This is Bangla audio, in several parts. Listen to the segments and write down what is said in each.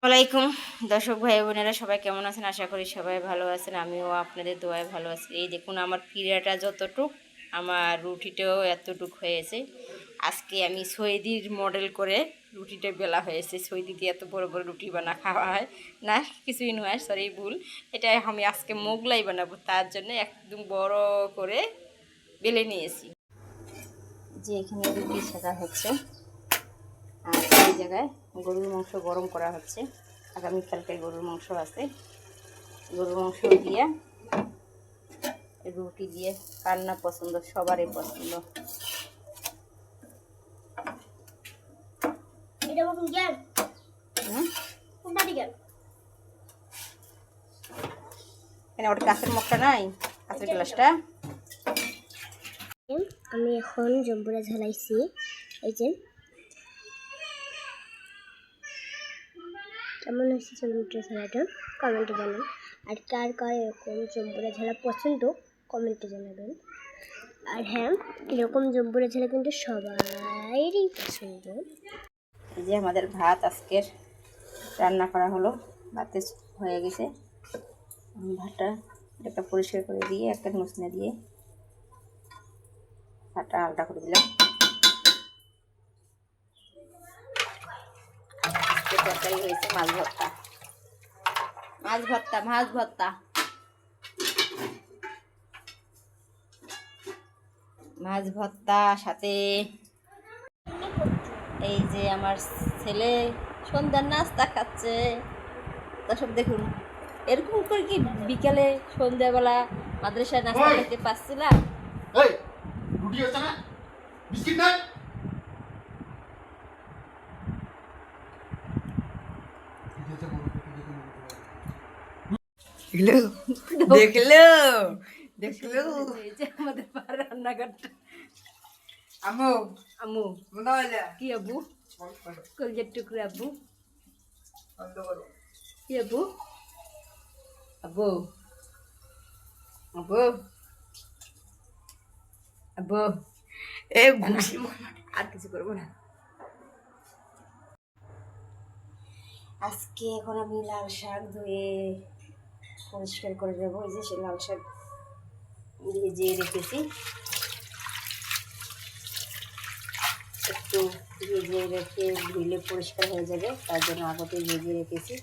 ওয়ালাইকুম দর্শক ভাই বোনেরা সবাই কেমন আছেন? আশা করি সবাই ভালো আছেন। আমিও আপনাদের দোয়ায় ভালো আছি। এই দেখুন আমার পিড়াটা যতটুক, আমার রুটিটাও এতটুক হয়েছে। আজকে আমি সৌদির মডেল করে রুটিটা বেলা হয়েছে। সৌদি দিয়ে এত বড় বড় রুটি বানা খাওয়া হয় না, কিছুই নয়, সরি ভুল। এটা আমি আজকে মোগলাই বানাবো, তার জন্য একদম বড় করে বেলে নিয়েছি। যে এখানে রুটি ছেঁকা হচ্ছে, আর এই জায়গায় গরুর মাংস গরম করা হচ্ছে। আগামীকালকে গরুর মাংস আছে, গরুর মাংস দিয়ে রুটি দিয়ে কার না পছন্দ, সবারই পছন্দ। ওটা কাঁচের মুখটা নাই, কাঁচের গ্লাসটা। আমি এখন জম্বুরা ঝালাইছি। এই যে কেমন হয়েছে জম্বুরা ঝালাটা কমেন্টে জানান। আর কার কার এরকম জম্বুরা ঝালা পছন্দ কমেন্টে জানাবেন। আর হ্যাঁ, এরকম জম্বুরা ঝালা কিন্তু সবাইরই পছন্দ। এই যে আমাদের ভাত আজকের রান্না করা হলো, ভাতে হয়ে গেছে। ভাতটা একটা পরিষ্কার করে দিয়ে একটা মুছনা দিয়ে ভাতটা আলটা করে দিলাম। তরকারি হয়েছে মাছ ভর্তা, মাছ ভর্তা, মাছ ভর্তা, মাছ ভর্তা সাথে এই যে আমার ছেলে সন্ধ্যার নাস্তা খাচ্ছে। দর্শক দেখুন, এরকম করে কি বিকালে সন্ধ্যাবেলা মাদ্রাসায় নাস্তা খেতে পাচ্ছিলাম? দেখলো দেখলো এই যে আমাদের রান্নাঘরটা। আমো আম্মু মনে হইলা কি আব্বু? কলজের টুকরা আব্বু, বন্ধ করো। কি আব্বু? আব্বু, আব্বু, আব্বু, এ ঘুষি আর কিছু করবো না। আজকে এখন আমি লাল শাক ধুয়ে পরিষ্কার করে দেবো। এই যে সে লাল শাক ভিজিয়ে রেখেছি, একটু ভিজিয়ে রেখে ধুইলে পরিষ্কার হয়ে যাবে, তার জন্য আগতে ভিজিয়ে রেখেছি।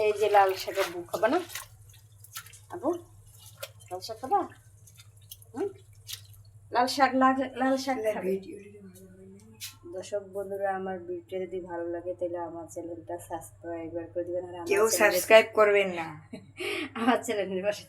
এই যে লাল শাকের বুক খাবা না আবু? লাল শাক খাবা? লাল শাক, লাল শাক খাবে। দর্শক বন্ধুরা, আমার ভিডিও যদি ভালো লাগে তাহলে আমার চ্যানেলটা সাবস্ক্রাইব করে দিবেন। আর কেউ সাবস্ক্রাইব করবেন না, আমার চ্যানেলের পাশে